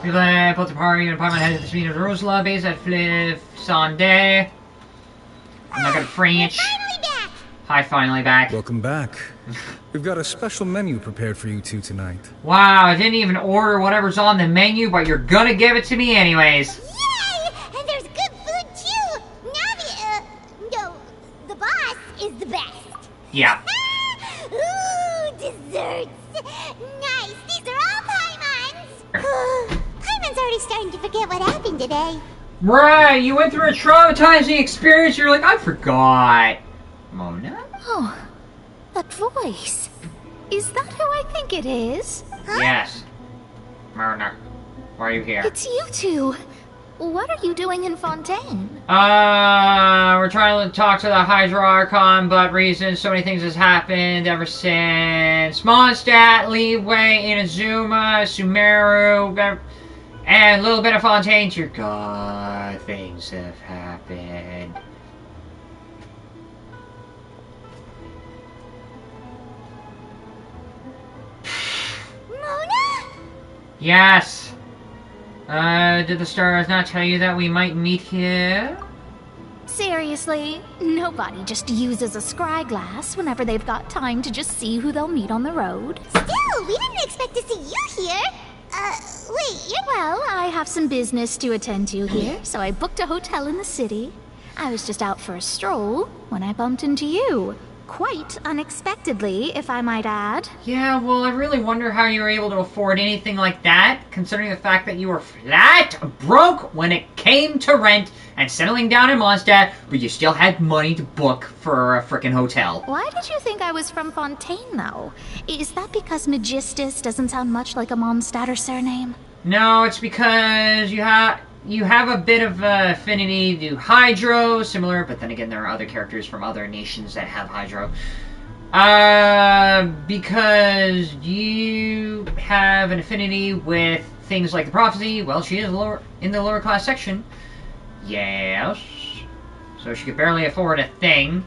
People that put the party and apartment headed to the meeting of the Rosela base at Flif Sunday. I'm not gonna French. Finally back! Hi, finally back. Welcome back. We've got a special menu prepared for you two tonight. Wow, I didn't even order whatever's on the menu, but you're gonna give it to me anyways. Yay! And there's good food too! No, the boss is the best. Yeah. Ooh, desserts! Nice! These are all Paimons! Paimon's already starting to forget what happened today. Right, you went through a traumatizing experience, you're like, I forgot. Mona? Oh, that voice. Is that who I think it is? Huh? Yes. Mona, why are you here? It's you two. What are you doing in Fontaine? We're trying to talk to the Hydro Archon, but reasons so many things has happened ever since Mondstadt, Leeway, Inazuma, Sumeru, and a little bit of Fontaine. Dear God, things have happened. Mona? Yes. Did the stars not tell you that we might meet here? Seriously, nobody just uses a scry glass whenever they've got time to just see who they'll meet on the road. Still, we didn't expect to see you here. Wait, you're... Well, I have some business to attend to here, so I booked a hotel in the city. I was just out for a stroll when I bumped into you. Quite unexpectedly, if I might add. Yeah, well, I really wonder how you were able to afford anything like that, considering the fact that you were flat broke when it came to rent and settling down in Mondstadt, but you still had money to book for a frickin' hotel. Why did you think I was from Fontaine, though? Is that because Magistus doesn't sound much like a Mondstadter surname? No, it's because you have a bit of affinity to Hydro, similar, but then again, there are other characters from other nations that have Hydro. Because you have an affinity with things like the prophecy. Well, she is in the lower class section. Yes. So she could barely afford a thing.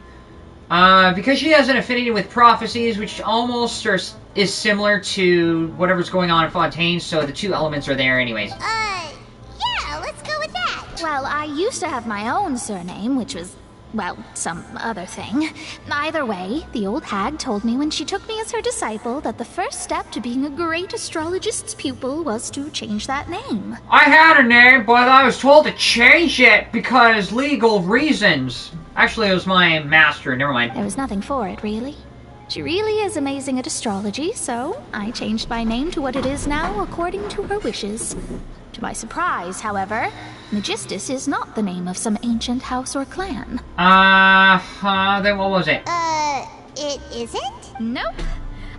Because she has an affinity with prophecies, which almost is similar to whatever's going on in Fontaine, so the two elements are there anyways. Yeah, let's go with that. Well, I used to have my own surname, which was, well, some other thing. Either way, the old hag told me when she took me as her disciple that the first step to being a great astrologist's pupil was to change that name. I had a name, but I was told to change it because legal reasons. Actually, it was my master, never mind. There was nothing for it, really. She really is amazing at astrology, so I changed my name to what it is now according to her wishes. To my surprise, however, Magistus is not the name of some ancient house or clan. Then what was it? It isn't? Nope.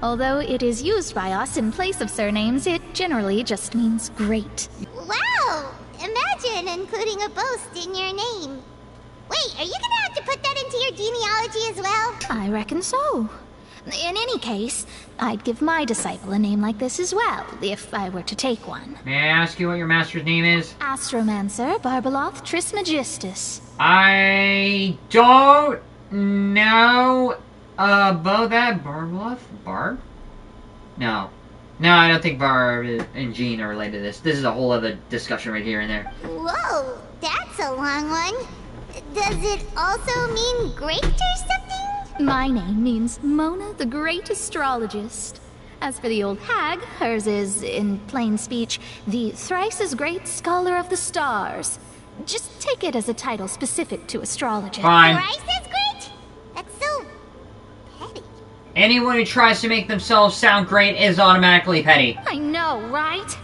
Although it is used by us in place of surnames, it generally just means great. Wow! Imagine including a boast in your name. Wait, are you gonna have to put that into your genealogy as well? I reckon so. In any case, I'd give my disciple a name like this as well, if I were to take one. May I ask you what your master's name is? Astromancer Barbeloth Trismegistus. I don't know about that. Barbeloth? Barb? No. No, I don't think Barb and Jean are related to this. This is a whole other discussion right here and there. Whoa, that's a long one. Does it also mean great or something? My name means Mona the Great Astrologist. As for the old hag, hers is, in plain speech, the thrice-as-great Scholar of the Stars. Just take it as a title specific to astrology. Fine. Thrice as great? That's so petty. Anyone who tries to make themselves sound great is automatically petty. I know, right?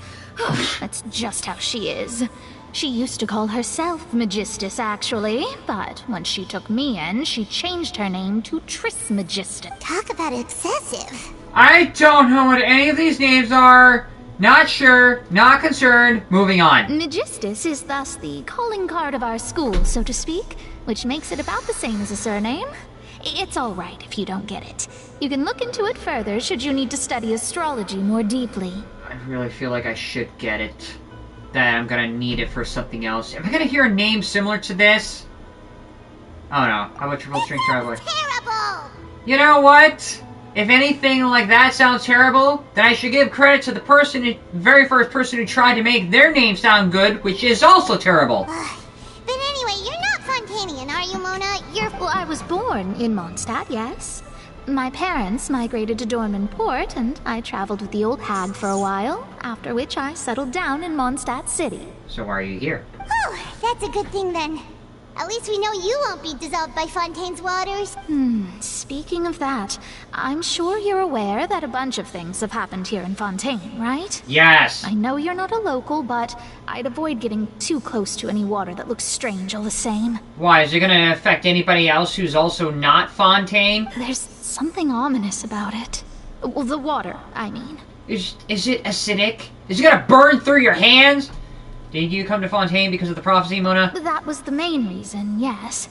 That's just how she is. She used to call herself Magistus, actually, but when she took me in, she changed her name to Trismegistus. Talk about excessive. I don't know what any of these names are. Not sure, not concerned, moving on. Magistus is thus the calling card of our school, so to speak, which makes it about the same as a surname. It's all right if you don't get it. You can look into it further should you need to study astrology more deeply. I really feel like I should get it. That I'm gonna need it for something else. Am I gonna hear a name similar to this? Oh no. How about Triple Strength Traveler? Terrible! You know what? If anything like that sounds terrible, then I should give credit to the very first person who tried to make their name sound good, which is also terrible. But anyway, you're not Fontanian, are you, Mona? Well, I was born in Mondstadt, yes. My parents migrated to Dornman Port, and I traveled with the old hag for a while, after which I settled down in Mondstadt City. So why are you here? Oh, that's a good thing then. At least we know you won't be dissolved by Fontaine's waters. Speaking of that, I'm sure you're aware that a bunch of things have happened here in Fontaine, right? Yes. I know you're not a local, but I'd avoid getting too close to any water that looks strange all the same. Why, is it gonna affect anybody else who's also not Fontaine? There's something ominous about it. Well, the water, I mean. Is it acidic? Is it gonna burn through your hands? Did you come to Fontaine because of the prophecy, Mona? That was the main reason, yes.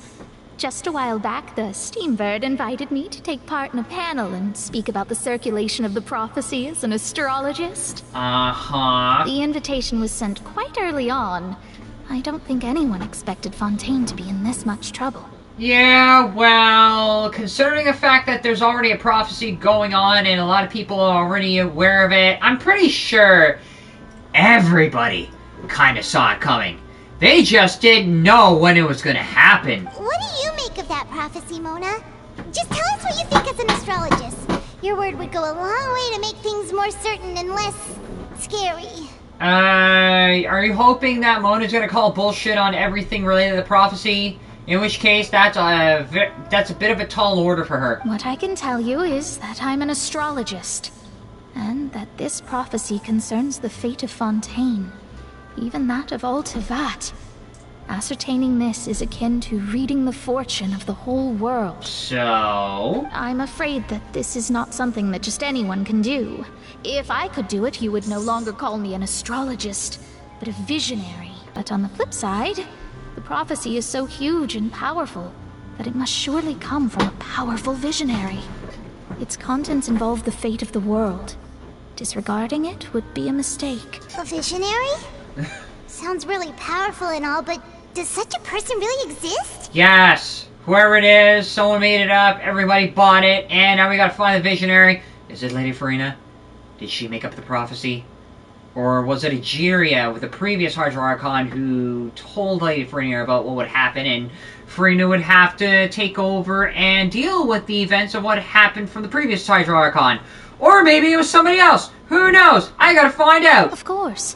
Just a while back, the Steambird invited me to take part in a panel and speak about the circulation of the prophecy as an astrologist. Uh-huh. The invitation was sent quite early on. I don't think anyone expected Fontaine to be in this much trouble. Yeah, well, considering the fact that there's already a prophecy going on and a lot of people are already aware of it, I'm pretty sure everybody kind of saw it coming. They just didn't know when it was going to happen. What do you make of that prophecy, Mona? Just tell us what you think as an astrologist. Your word would go a long way to make things more certain and less scary. Are you hoping that Mona's going to call bullshit on everything related to the prophecy? In which case, that's a bit of a tall order for her. What I can tell you is that I'm an astrologist, and that this prophecy concerns the fate of Fontaine. Even that of all Tevat. Ascertaining this is akin to reading the fortune of the whole world. So? I'm afraid that this is not something that just anyone can do. If I could do it, you would no longer call me an astrologist, but a visionary. But on the flip side, the prophecy is so huge and powerful that it must surely come from a powerful visionary. Its contents involve the fate of the world. Disregarding it would be a mistake. A visionary? Sounds really powerful and all, but does such a person really exist? Yes. Whoever it is, someone made it up, everybody bought it, and now we gotta find the visionary. Is it Lady Farina? Did she make up the prophecy? Or was it Egeria with the previous Hydro Archon who told Lady Farina about what would happen, and Farina would have to take over and deal with the events of what happened from the previous Hydro Archon? Or maybe it was somebody else. Who knows? I gotta find out. Of course.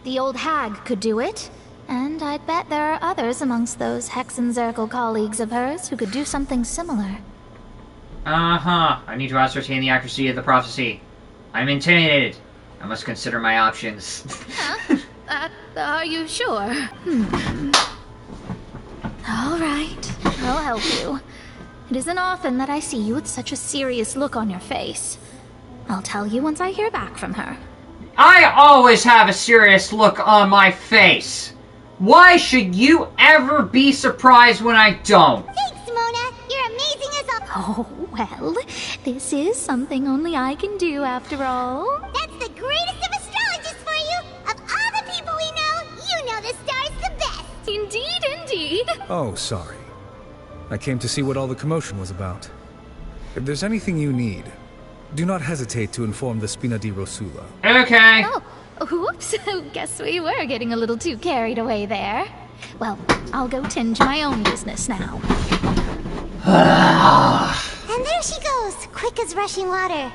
The old hag could do it, and I'd bet there are others amongst those Hexenzirkel colleagues of hers who could do something similar. Uh-huh. I need to ascertain the accuracy of the prophecy. I'm intimidated. I must consider my options. Are you sure? All right, I'll help you. It isn't often that I see you with such a serious look on your face. I'll tell you once I hear back from her. I always have a serious look on my face. Why should you ever be surprised when I don't? Thanks, Mona. You're amazing as a... Oh, well, this is something only I can do after all. That's the greatest of astrologists for you. Of all the people we know, you know the star's the best. Indeed, indeed. Oh, sorry. I came to see what all the commotion was about. If there's anything you need, do not hesitate to inform the Spina di Rosula. Okay. Oh, oops. Guess we were getting a little too carried away there. Well, I'll go tend to my own business now. And there she goes, quick as rushing water.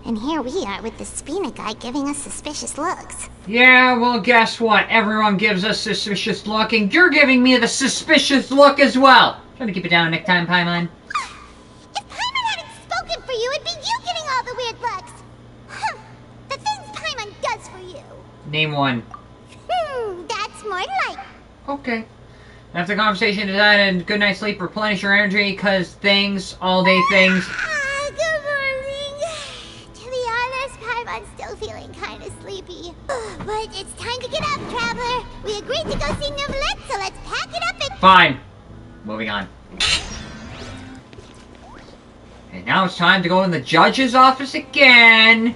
And here we are with the Spina guy giving us suspicious looks. Yeah, well, guess what? Everyone gives us suspicious look, and you're giving me the suspicious look as well. Trying to keep it down next time, Paimon. If Paimon hadn't spoken for you, it'd be you getting all the weird looks. The things Paimon does for you. Name one. That's more like... Okay. After the conversation designed and good night's sleep, replenish your energy, cause things, all day things. Good morning. To be honest, Paimon's still feeling kind of sleepy. But it's time to get up, traveler. We agreed to go see Neuvillette, so let's pack it up and... Fine. Moving on. And now it's time to go in the judge's office again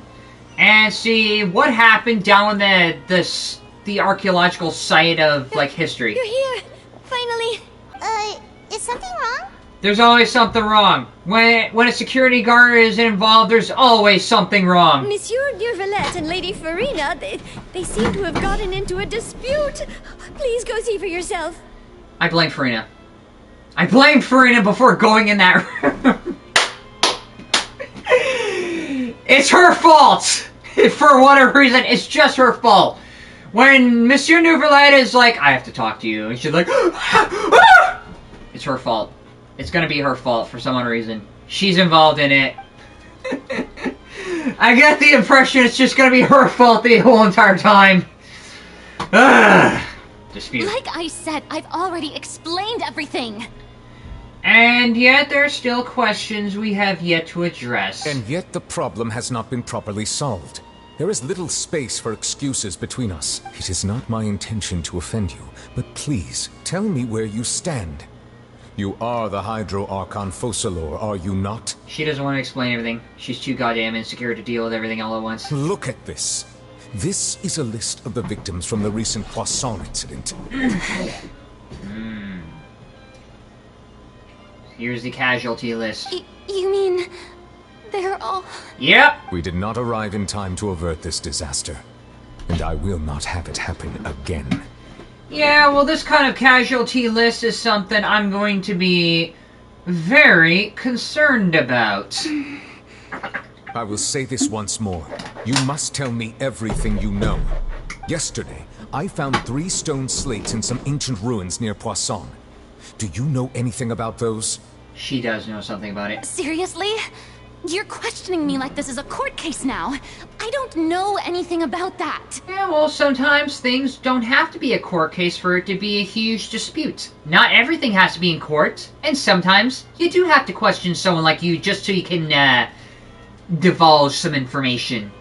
and see what happened down in the archaeological site of, like, history. You're here! Finally! Is something wrong? There's always something wrong. When a security guard is involved, there's always something wrong. Monsieur Neuvillette and Lady Farina, they seem to have gotten into a dispute. Please go see for yourself. I blame Farina. I blamed Farina before going in that room. It's her fault! For whatever reason, it's just her fault. When Monsieur Neuvillette is like, I have to talk to you, and she's like, it's her fault. It's gonna be her fault for some reason. She's involved in it. I get the impression it's just gonna be her fault the whole entire time. Dispute. Like I said, I've already explained everything. And yet there are still questions we have yet to address. And yet the problem has not been properly solved. There is little space for excuses between us. It is not my intention to offend you, but please, tell me where you stand. You are the Hydro Archon Focalor, are you not? She doesn't want to explain everything. She's too goddamn insecure to deal with everything all at once. Look at this. This is a list of the victims from the recent Poisson incident. Here's the casualty list. You mean they're all... Yep. We did not arrive in time to avert this disaster, and I will not have it happen again. Yeah, well, this kind of casualty list is something I'm going to be very concerned about. I will say this once more. You must tell me everything you know. Yesterday, I found 3 stone slates in some ancient ruins near Poisson. Do you know anything about those? She does know something about it. Seriously? You're questioning me like this is a court case now. I don't know anything about that. Yeah, well, sometimes things don't have to be a court case for it to be a huge dispute. Not everything has to be in court, and sometimes you do have to question someone like you just so you can, divulge some information.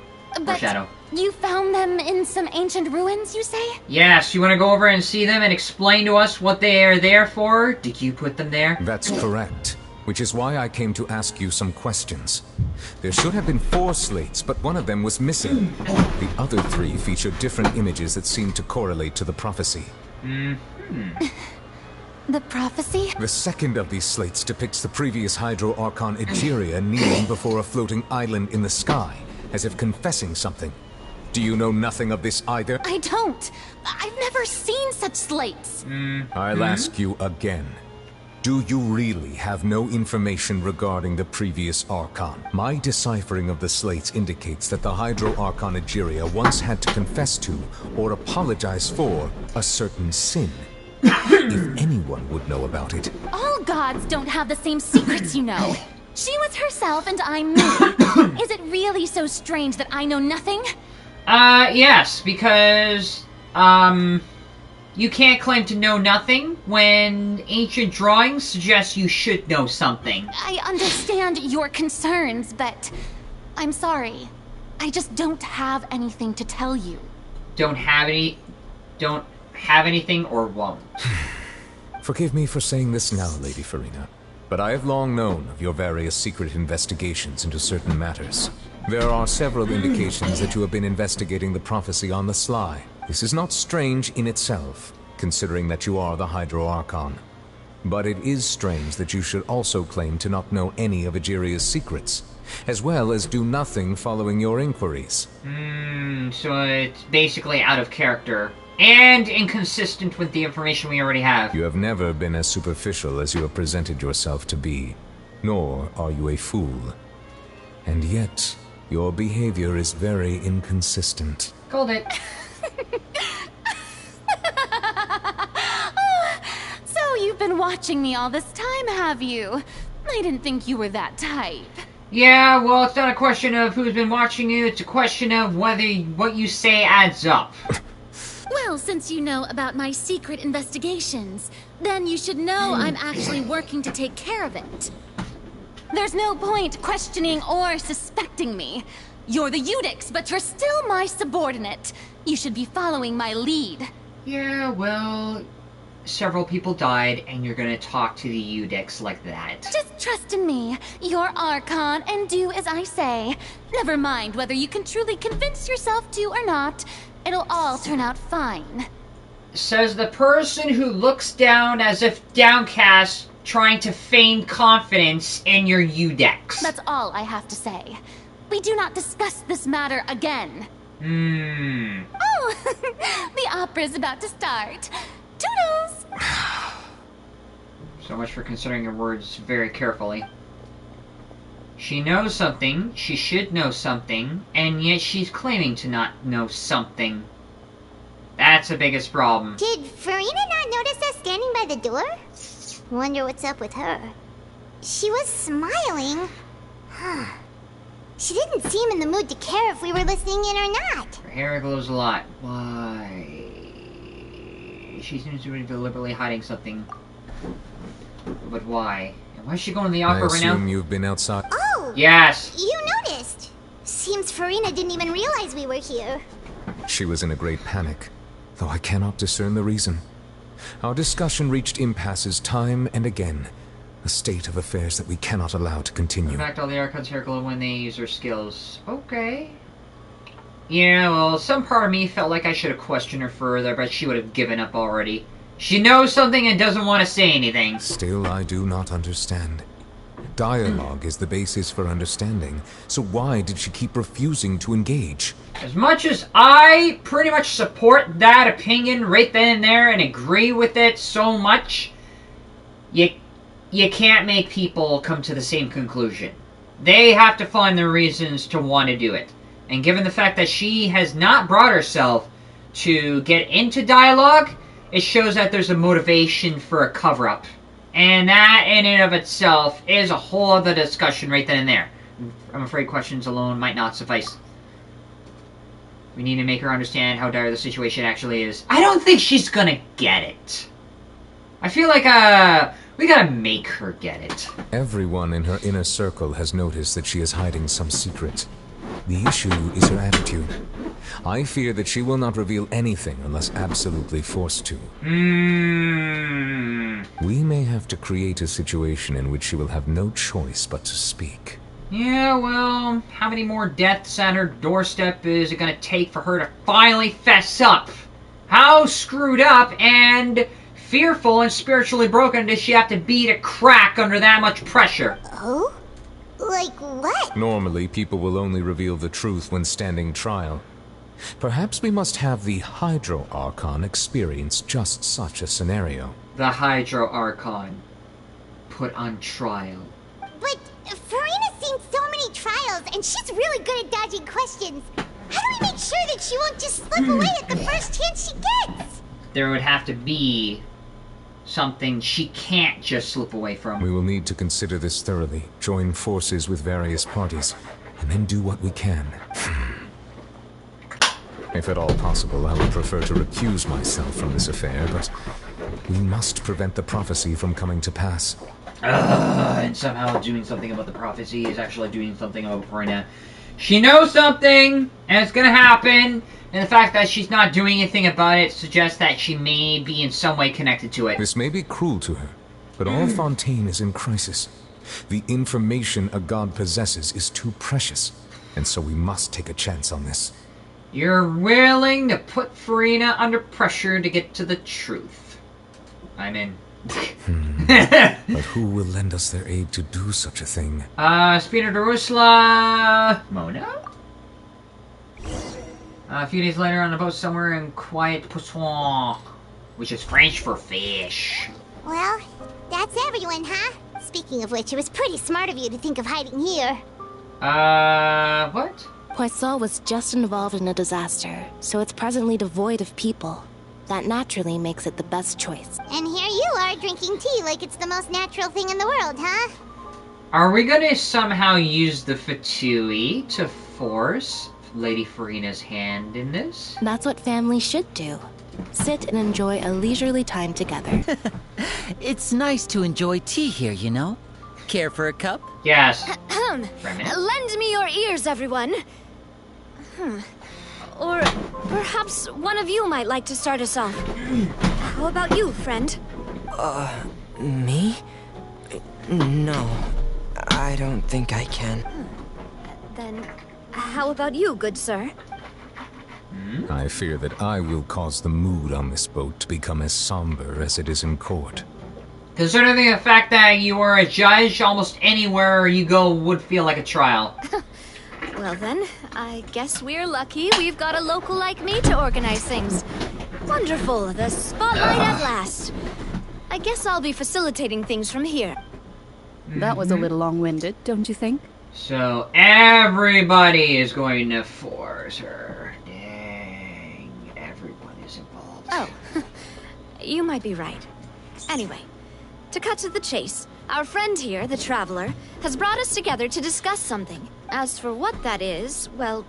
But Shadow. you found them in some ancient ruins, you say? Yes, you want to go over and see them and explain to us what they are there for? Did you put them there? That's correct. Which is why I came to ask you some questions. There should have been 4 slates, but one of them was missing. The other 3 feature different images that seem to correlate to the prophecy. The prophecy? The second of these slates depicts the previous Hydro Archon Egeria kneeling before a floating island in the sky, as if confessing something. Do you know nothing of this either? I don't. I've never seen such slates. I'll ask you again. Do you really have no information regarding the previous Archon? My deciphering of the slates indicates that the Hydro Archon Egeria once had to confess to, or apologize for, a certain sin. If anyone would know about it. All gods don't have the same secrets, you know. She was herself and I'm me. Is it really so strange that I know nothing? Yes, because, you can't claim to know nothing when ancient drawings suggest you should know something. I understand your concerns, but I'm sorry. I just don't have anything to tell you. Don't have anything or won't. Forgive me for saying this now, Lady Farina, but I have long known of your various secret investigations into certain matters. There are several indications that you have been investigating the prophecy on the sly. This is not strange in itself, considering that you are the Hydro Archon. But it is strange that you should also claim to not know any of Egeria's secrets, as well as do nothing following your inquiries. So it's basically out of character. And inconsistent with the information we already have. You have never been as superficial as you have presented yourself to be, nor are you a fool. And yet, your behavior is very inconsistent. Called it. So you've been watching me all this time, have you? I didn't think you were that type. Yeah, well, it's not a question of who's been watching you, it's a question of whether what you say adds up. Well, since you know about my secret investigations, then you should know I'm actually working to take care of it. There's no point questioning or suspecting me. You're the Eudix, but you're still my subordinate. You should be following my lead. Yeah, well, several people died, and you're gonna talk to the Eudix like that. Just trust in me. You're Archon, and do as I say. Never mind whether you can truly convince yourself to or not. It'll all turn out fine. Says the person who looks down as if downcast trying to feign confidence in your U-Dex. That's all I have to say. We do not discuss this matter again. Oh, the opera's about to start. Toodles! So much for considering your words very carefully. She knows something, she should know something, and yet she's claiming to not know something. That's the biggest problem. Did Farina not notice us standing by the door? Wonder what's up with her. She was smiling. Huh. She didn't seem in the mood to care if we were listening in or not. Her hair glows a lot. Why? She seems to be deliberately hiding something. But why? And why is she going to the opera right now? I assume you've been outside. Oh! Yes! You noticed. Seems Farina didn't even realize we were here. She was in a great panic, though I cannot discern the reason. Our discussion reached impasses time and again, a state of affairs that we cannot allow to continue. In fact, all the Archons here glow when they use their skills. Okay. Yeah, well, some part of me felt like I should have questioned her further, but she would have given up already. She knows something and doesn't want to say anything. Still, I do not understand. Dialogue is the basis for understanding, so why did she keep refusing to engage? As much as I pretty much support that opinion right then and there and agree with it so much, you can't make people come to the same conclusion. They have to find their reasons to want to do it. And given the fact that she has not brought herself to get into dialogue, it shows that there's a motivation for a cover-up. And that in and of itself is a whole other discussion right then and there. I'm afraid questions alone might not suffice. We need to make her understand how dire the situation actually is. I don't think she's gonna get it. I feel like, we gotta make her get it. Everyone in her inner circle has noticed that she is hiding some secret. The issue is her attitude. I fear that she will not reveal anything unless absolutely forced to. We may have to create a situation in which she will have no choice but to speak. Yeah, well, how many more deaths on her doorstep is it gonna take for her to finally fess up? How screwed up and fearful and spiritually broken does she have to be to crack under that much pressure? Oh? Like what? Normally, people will only reveal the truth when standing trial. Perhaps we must have the Hydro Archon experience just such a scenario. The Hydro Archon put on trial. But Farina's seen so many trials, and she's really good at dodging questions. How do we make sure that she won't just slip away at the first chance she gets? There would have to be something she can't just slip away from. We will need to consider this thoroughly, join forces with various parties, and then do what we can. If at all possible, I would prefer to recuse myself from this affair, but we must prevent the prophecy from coming to pass. And somehow doing something about the prophecy is actually doing something about Farina. She knows something, and it's gonna happen, and the fact that she's not doing anything about it suggests that she may be in some way connected to it. This may be cruel to her, but all Fontaine is in crisis. The information a god possesses is too precious, and so we must take a chance on this. You're willing to put Farina under pressure to get to the truth. I'm in. But who will lend us their aid to do such a thing? Spina Darusla... Mona? A few days later on a boat somewhere in Quiet Poisson, which is French for fish. Well, that's everyone, huh? Speaking of which, it was pretty smart of you to think of hiding here. What? Poisson was just involved in a disaster, so it's presently devoid of people. That naturally makes it the best choice. And here you are drinking tea like it's the most natural thing in the world, huh? Are we gonna somehow use the Fatui to force Lady Farina's hand in this? That's what families should do. Sit and enjoy a leisurely time together. It's nice to enjoy tea here, you know? Care for a cup? Yes. Lend me your ears, everyone. Or perhaps one of you might like to start us off. How about you, friend? Me? No, I don't think I can. Then how about you, good sir? I fear that I will cause the mood on this boat to become as somber as it is in court. Considering the fact that you are a judge, almost anywhere you go would feel like a trial. Well then, I guess we're lucky we've got a local like me to organize things. Wonderful, the spotlight at last. I guess I'll be facilitating things from here. That was a little long-winded, don't you think? So everybody is going to force her. Dang, everyone is involved. Oh, you might be right. Anyway, to cut to the chase, our friend here, the Traveler, has brought us together to discuss something. As for what that is, well,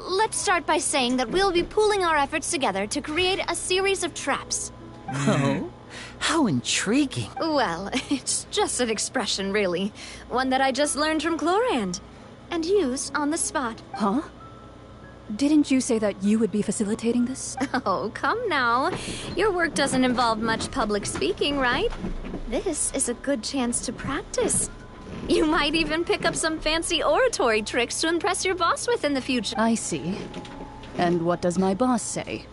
let's start by saying that we'll be pooling our efforts together to create a series of traps. Oh? How intriguing. Well, it's just an expression, really. One that I just learned from Chlorand. And used on the spot. Huh? Didn't you say that you would be facilitating this? Oh, come now. Your work doesn't involve much public speaking, right? This is a good chance to practice. You might even pick up some fancy oratory tricks to impress your boss with in the future. I see. And what does my boss say?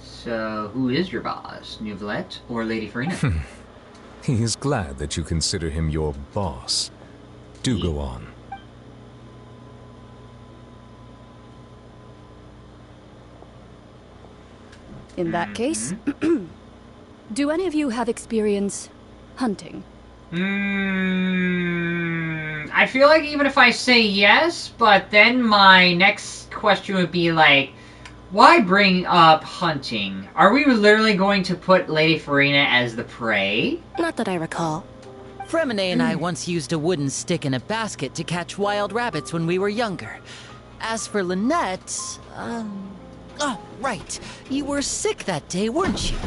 So, who is your boss? Neuvillette or Lady Farina? He is glad that you consider him your boss. Do go on. In that case, do any of you have experience hunting? I feel like even if I say yes, but then my next question would be like, why bring up hunting? Are we literally going to put Lady Farina as the prey? Not that I recall. Fremine and I once used a wooden stick in a basket to catch wild rabbits when we were younger. As for Lynette, oh, right. You were sick that day, weren't you?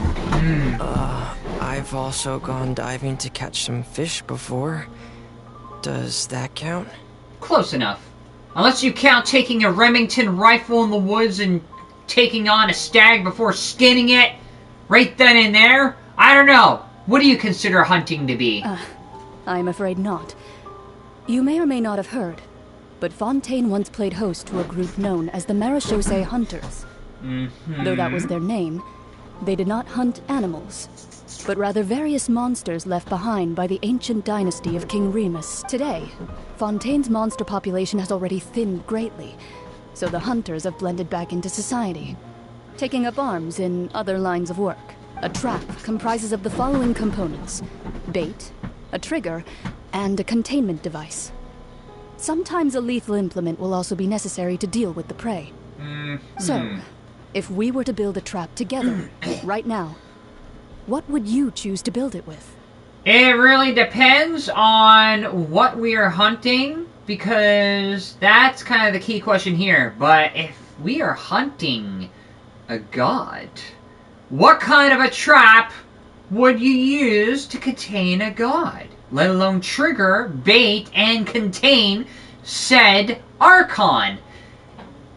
I've also gone diving to catch some fish before. Does that count? Close enough. Unless you count taking a Remington rifle in the woods and taking on a stag before skinning it right then and there. I don't know. What do you consider hunting to be? I'm afraid not. You may or may not have heard, but Fontaine once played host to a group known as the Marechaussee Hunters. Though that was their name, they did not hunt animals, but rather various monsters left behind by the ancient dynasty of King Remus. Today, Fontaine's monster population has already thinned greatly, so the hunters have blended back into society, taking up arms in other lines of work. A trap comprises of the following components: bait, a trigger, and a containment device. Sometimes a lethal implement will also be necessary to deal with the prey. So, if we were to build a trap together, right now, what would you choose to build it with? It really depends on what we are hunting, because that's kind of the key question here. But if we are hunting a god, what kind of a trap would you use to contain a god? Let alone trigger, bait, and contain said Archon.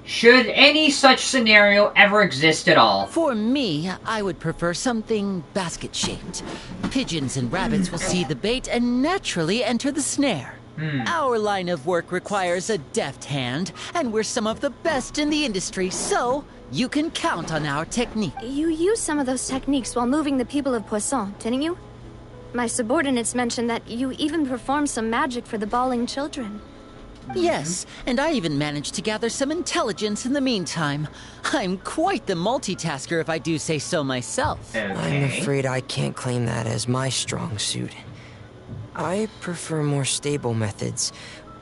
Should any such scenario ever exist at all? For me, I would prefer something basket-shaped. Pigeons and rabbits will see the bait and naturally enter the snare. Our line of work requires a deft hand, and we're some of the best in the industry, so you can count on our technique. You used some of those techniques while moving the people of Poisson, didn't you? My subordinates mentioned that you even performed some magic for the bawling children. Yes, and I even managed to gather some intelligence in the meantime. I'm quite the multitasker if I do say so myself. I'm afraid I can't claim that as my strong suit. I prefer more stable methods,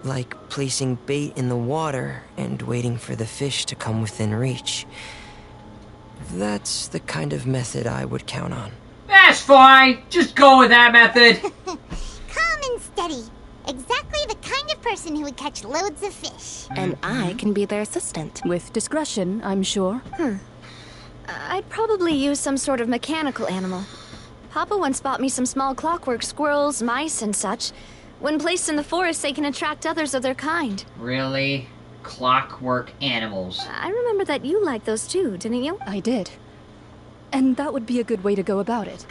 like placing bait in the water and waiting for the fish to come within reach. That's the kind of method I would count on. That's fine. Just go with that method. Calm and steady. Exactly the kind of person who would catch loads of fish. And I can be their assistant. With discretion, I'm sure. I'd probably use some sort of mechanical animal. Papa once bought me some small clockwork squirrels, mice, and such. When placed in the forest, they can attract others of their kind. Really? Clockwork animals. I remember that you liked those too, didn't you? I did. And that would be a good way to go about it.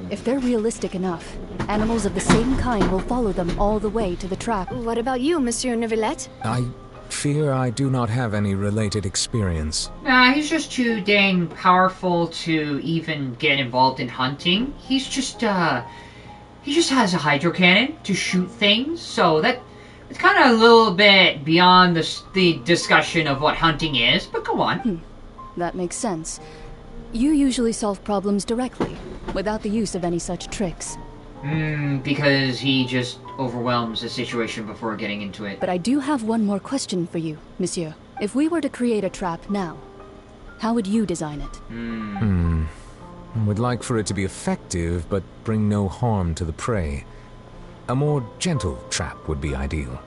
If they're realistic enough, animals of the same kind will follow them all the way to the trap. What about you, Monsieur Neuvillette? I fear I do not have any related experience. Nah, he's just too dang powerful to even get involved in hunting. He's just, He just has a hydro cannon to shoot things, so that it's kind of a little bit beyond the discussion of what hunting is, but go on. That makes sense. You usually solve problems directly, without the use of any such tricks. Because he just overwhelms the situation before getting into it. But I do have one more question for you, monsieur. If we were to create a trap now, how would you design it? I would like for it to be effective, but bring no harm to the prey. A more gentle trap would be ideal.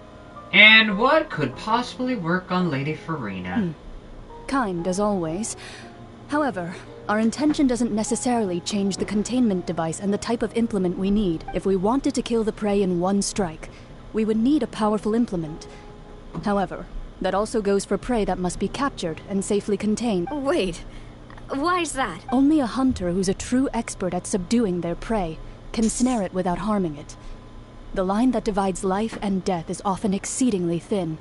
And what could possibly work on Lady Farina? Kind, as always. However, our intention doesn't necessarily change the containment device and the type of implement we need. If we wanted to kill the prey in one strike, we would need a powerful implement. However, that also goes for prey that must be captured and safely contained. Wait, why's that? Only a hunter who's a true expert at subduing their prey can snare it without harming it. The line that divides life and death is often exceedingly thin.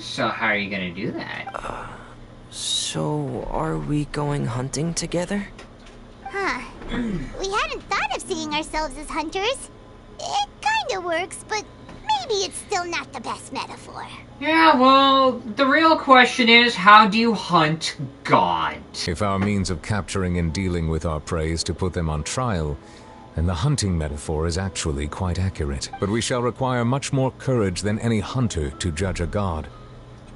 So how are you gonna do that? So, are we going hunting together? Huh. We hadn't thought of seeing ourselves as hunters. It kinda works, but maybe it's still not the best metaphor. Yeah, well, the real question is, how do you hunt God? If our means of capturing and dealing with our prey is to put them on trial, then the hunting metaphor is actually quite accurate. But we shall require much more courage than any hunter to judge a god.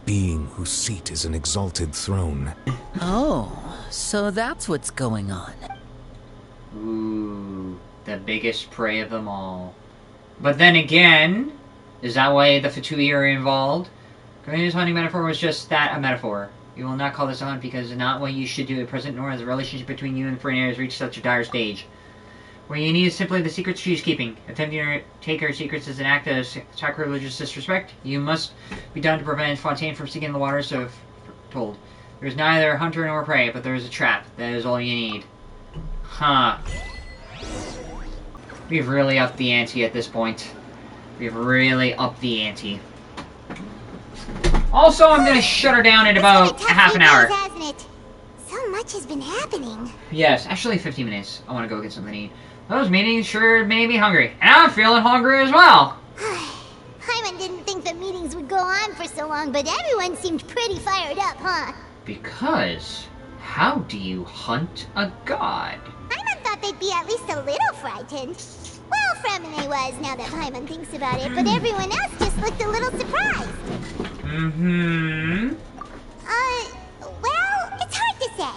Being whose seat is an exalted throne. Oh, so that's what's going on. Ooh, the biggest prey of them all. But then again, is that why the Fatui are involved? Garnetzx's hunting metaphor was just that, a metaphor. You will not call this a hunt because it's not what you should do at present, nor has the relationship between you and Farina has reached such a dire stage. What you need is simply the secrets she's keeping. Attempting to take her secrets is an act of sacrilegious disrespect. You must be done to prevent Fontaine from sinking in the waters, so told. There is neither hunter nor prey, but there is a trap. That is all you need. Huh. We've really upped the ante at this point. We've really upped the ante. Also, I'm gonna shut her down in about half an hour. Hasn't it? So much has been happening. Yes, actually 15 minutes. I want to go get something to eat. Those meetings sure made me hungry. And I'm feeling hungry as well. Paimon didn't think the meetings would go on for so long, but everyone seemed pretty fired up, huh? Because, how do you hunt a god? Paimon thought they'd be at least a little frightened. Well, Fremine was, now that Paimon thinks about it, but everyone else just looked a little surprised. Well, it's hard to say.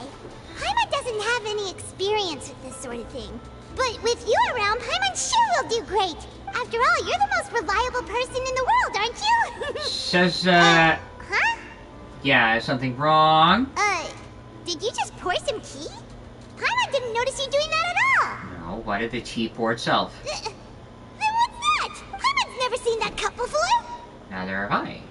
Paimon doesn't have any experience with this sort of thing. But with you around, Paimon sure will do great. After all, you're the most reliable person in the world, aren't you? Says, Huh? yeah, is something wrong? Did you just pour some tea? Paimon didn't notice you doing that at all. No, why did the tea pour itself? Then what's that? Paimon's never seen that cup before. Neither have I.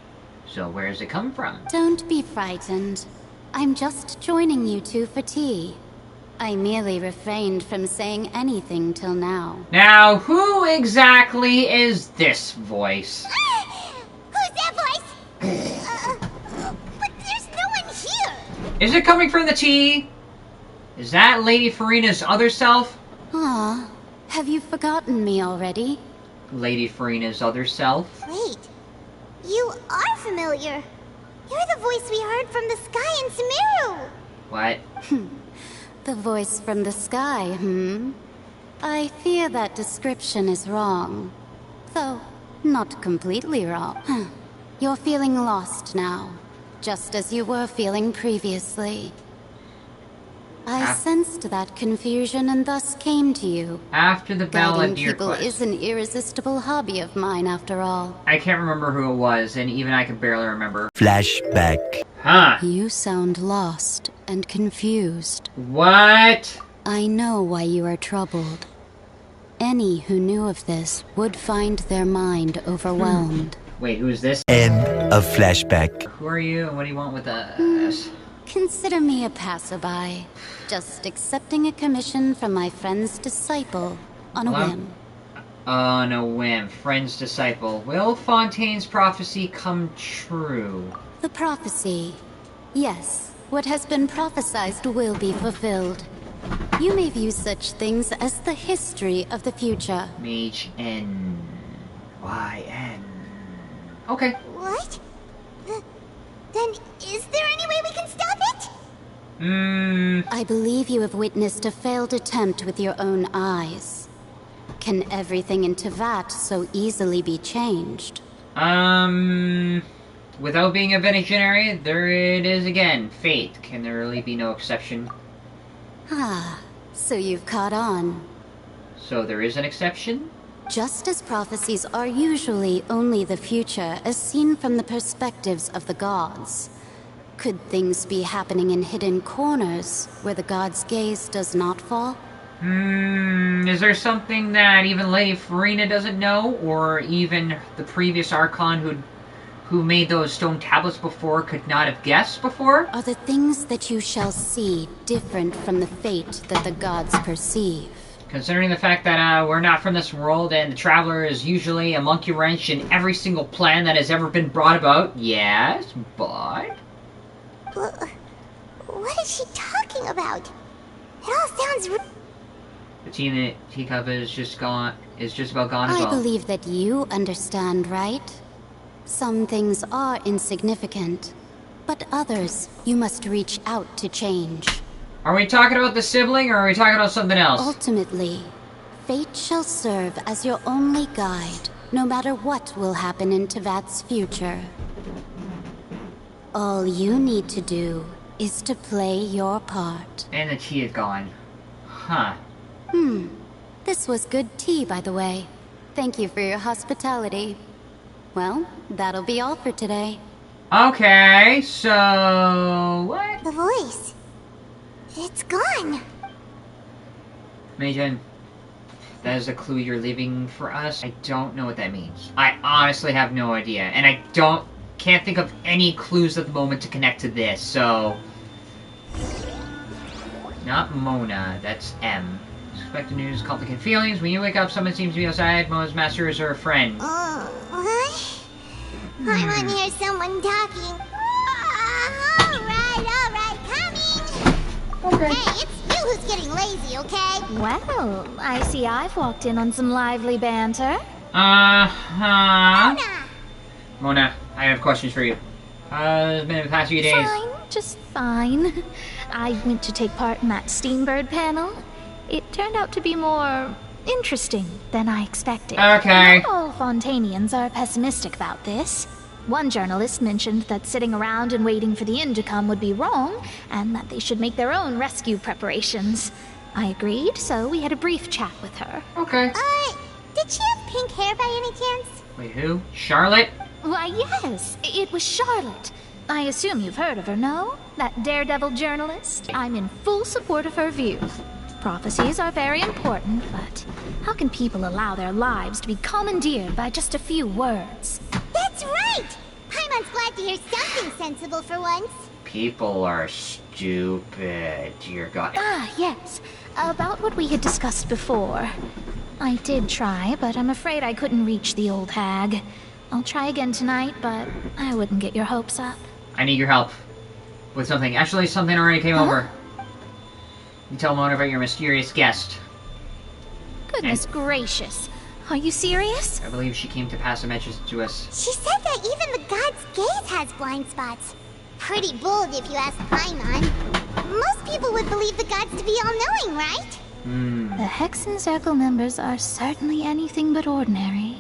So where's it come from? Don't be frightened. I'm just joining you two for tea. I merely refrained from saying anything till now. Now, who exactly is this voice? Who's that voice? But there's no one here. Is it coming from the tea? Is that Lady Farina's other self? Aw, have you forgotten me already? Lady Farina's other self? Wait, you are familiar. You're the voice we heard from the sky in Sumeru. What? The voice from the sky, I fear that description is wrong. Though, not completely wrong. You're feeling lost now, just as you were feeling previously. I sensed that confusion and thus came to you. After the Guiding Balladeer people quest. is an irresistible hobby of mine, after all. I can't remember who it was, and even I can barely remember. Flashback. Huh. You sound lost and confused. What? I know why you are troubled. Any who knew of this would find their mind overwhelmed. Wait, who is this? End of flashback. Who are you, and what do you want with us? Consider me a passerby, just accepting a commission from my friend's disciple on a whim. On a whim. Friend's disciple. Will Fontaine's prophecy come true? The prophecy. Yes, what has been prophesied will be fulfilled. You may view such things as the history of the future. Mage N. Y-N. Okay. What? Then is there any way we can stop it? I believe you have witnessed a failed attempt with your own eyes. Can everything in Tevat so easily be changed? Without being a visionary, there it is again. Fate. Can there really be no exception? Ah, so you've caught on. So there is an exception? Just as prophecies are usually only the future as seen from the perspectives of the gods, could things be happening in hidden corners where the gods' gaze does not fall? Is there something that even Lady Farina doesn't know, or even the previous Archon who made those stone tablets before could not have guessed before? Are the things that you shall see different from the fate that the gods perceive? Considering the fact that we're not from this world and the Traveler is usually a monkey wrench in every single plan that has ever been brought about, yes, but... What is she talking about? It all sounds... The teacup is just about gone as well. I believe that you understand, right? Some things are insignificant, but others you must reach out to change. Are we talking about the sibling, or are we talking about something else? Ultimately, fate shall serve as your only guide, no matter what will happen in Tevat's future. All you need to do is to play your part. And the tea is gone. Huh. This was good tea, by the way. Thank you for your hospitality. Well, that'll be all for today. Okay, so... what? The voice. It's gone. Meijin, that is a clue you're leaving for us? I don't know what that means. I honestly have no idea. And I can't think of any clues at the moment to connect to this, so... Not Mona, that's M. Expected news, complicated feelings. When you wake up, someone seems to be outside. Mona's master is her friend. What? I want to hear someone talking. Alright, coming! Okay. Hey, it's you who's getting lazy, okay? Well, I see I've walked in on some lively banter. Uh-huh. Mona, I have questions for you. It's been the past few days. Fine, just fine. I went to take part in that Steambird panel. It turned out to be more interesting than I expected. Okay. Not all Fontanians are pessimistic about this. One journalist mentioned that sitting around and waiting for the end to come would be wrong, and that they should make their own rescue preparations. I agreed, so we had a brief chat with her. Okay. Did she have pink hair by any chance? Wait, who? Charlotte? Why, yes, it was Charlotte. I assume you've heard of her, no? That daredevil journalist? I'm in full support of her views. Prophecies are very important, but how can people allow their lives to be commandeered by just a few words? That's right! Paimon's glad to hear something sensible for once. People are stupid, dear God. Ah, yes. About what we had discussed before. I did try, but I'm afraid I couldn't reach the old hag. I'll try again tonight, but I wouldn't get your hopes up. I need your help with something. Actually, something already came over. You tell Mona about your mysterious guest. Goodness gracious. Are you serious? I believe she came to pass a message to us. She said that even the god's gaze has blind spots. Pretty bold if you ask Paimon. Most people would believe the gods to be all-knowing, right? The Hexen Circle members are certainly anything but ordinary.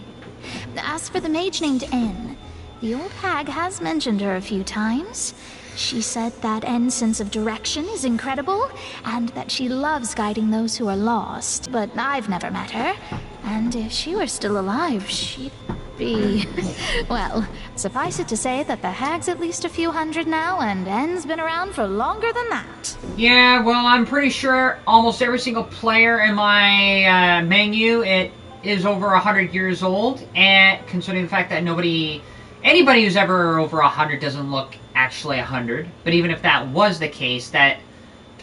As for the mage named N, the old hag has mentioned her a few times. She said that N's sense of direction is incredible, and that she loves guiding those who are lost. But I've never met her, and if she were still alive, she'd be... Well, suffice it to say that the hag's at least a few hundred now, and N's been around for longer than that. Yeah, well, I'm pretty sure almost every single player in my menu, it is over 100 years old, and considering the fact that anybody who's ever over 100 doesn't look actually 100, but even if that was the case, that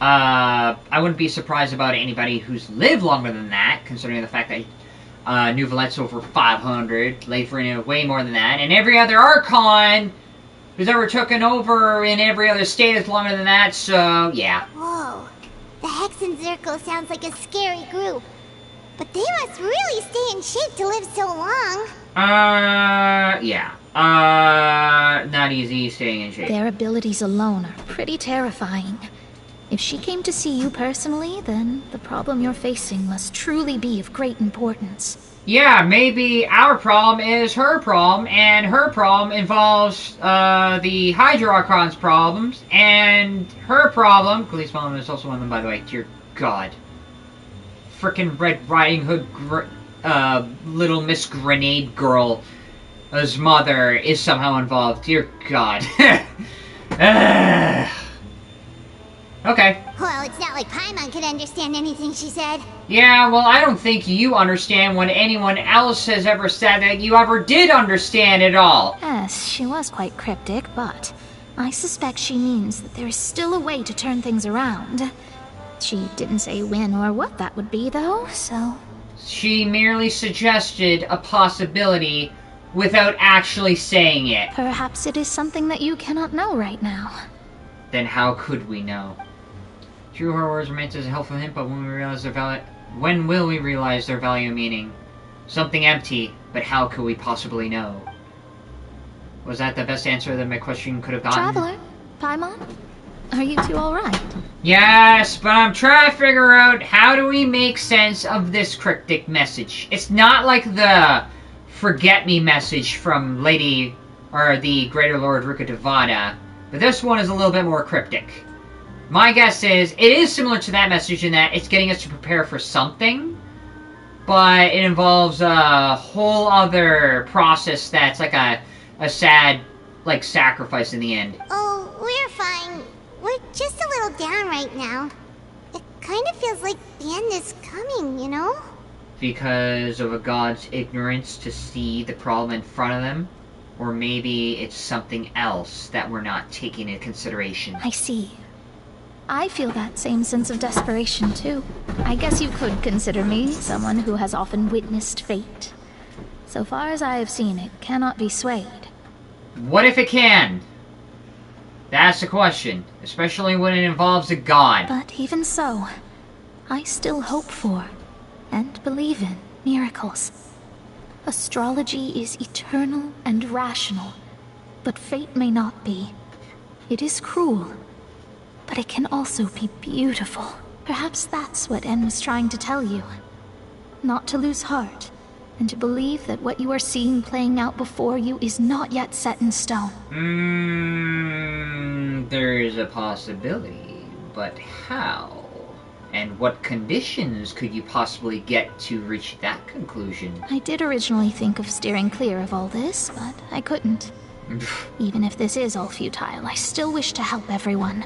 I wouldn't be surprised about anybody who's lived longer than that, considering the fact that New Valette's over 500, Lady Farina way more than that, and every other Archon who's ever taken over in every other state is longer than that, so yeah. Whoa. The Hexen Circle sounds like a scary group. But they must really stay in shape to live so long. Yeah. Not easy staying in shape. Their abilities alone are pretty terrifying. If she came to see you personally, then the problem you're facing must truly be of great importance. Yeah, maybe our problem is her problem, and her problem involves the Hydroarchon's problems, and her problem, Glee's problem is also one of them, by the way, dear God. Frickin' Red Riding Hood, Little Miss Grenade Girl's mother is somehow involved, dear God. Okay. Well, it's not like Paimon could understand anything she said. Yeah, well, I don't think you understand what anyone else has ever said that you ever did understand at all. Yes, she was quite cryptic, but I suspect she means that there is still a way to turn things around. She didn't say when or what that would be, though, so... She merely suggested a possibility without actually saying it. Perhaps it is something that you cannot know right now. Then how could we know? True, her words were meant as a helpful hint, but when will we realize their value and meaning? Something empty, but how could we possibly know? Was that the best answer that my question could have gotten? Traveler, Paimon, are you two alright? Yes, but I'm trying to figure out how do we make sense of this cryptic message. It's not like the forget me message from Lady, or the Greater Lord Rukkhadevata, but this one is a little bit more cryptic. My guess is, it is similar to that message in that it's getting us to prepare for something, but it involves a whole other process that's like a sad, like, sacrifice in the end. Oh, we're fine. We're just a little down right now. It kind of feels like the end is coming, you know? Because of a god's ignorance to see the problem in front of them? Or maybe it's something else that we're not taking into consideration. I see. I feel that same sense of desperation, too. I guess you could consider me someone who has often witnessed fate. So far as I have seen, it cannot be swayed. What if it can? That's the question, especially when it involves a god. But even so, I still hope for, and believe in, miracles. Astrology is eternal and rational, but fate may not be. It is cruel, but it can also be beautiful. Perhaps that's what En was trying to tell you. Not to lose heart, and to believe that what you are seeing playing out before you is not yet set in stone. There's a possibility, but how? And what conditions could you possibly get to reach that conclusion? I did originally think of steering clear of all this, but I couldn't. Even if this is all futile, I still wish to help everyone.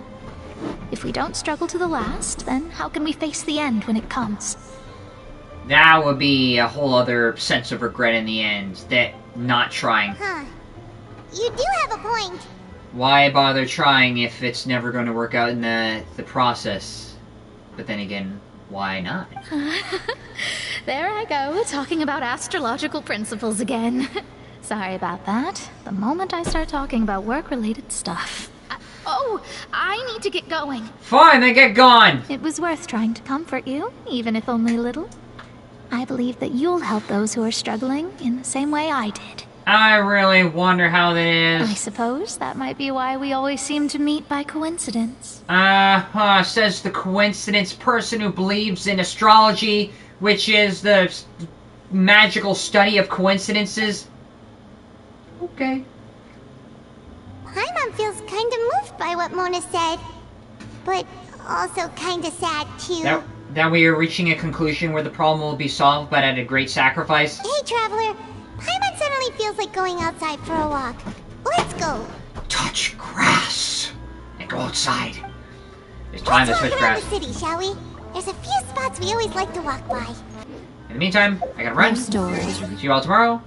If we don't struggle to the last, then how can we face the end when it comes? That would be a whole other sense of regret in the end, that not trying. Huh. You do have a point. Why bother trying if it's never going to work out in the process? But then again, why not? There I go, talking about astrological principles again. Sorry about that. The moment I start talking about work-related stuff. I need to get going. Fine, then get gone. It was worth trying to comfort you, even if only a little. I believe that you'll help those who are struggling in the same way I did. I really wonder how that is. I suppose that might be why we always seem to meet by coincidence. Says the coincidence person who believes in astrology, which is the magical study of coincidences. Okay. Paimon feels kind of moved by what Mona said, but also kind of sad, too. That we are reaching a conclusion where the problem will be solved, but at a great sacrifice. Hey, Traveler. Paimon suddenly feels like going outside for a walk. Let's go. Touch grass and go outside. It's time to touch Let's walk grass. around the city, shall we? There's a few spots we always like to walk by. In the meantime, I gotta run. No story. See you all tomorrow.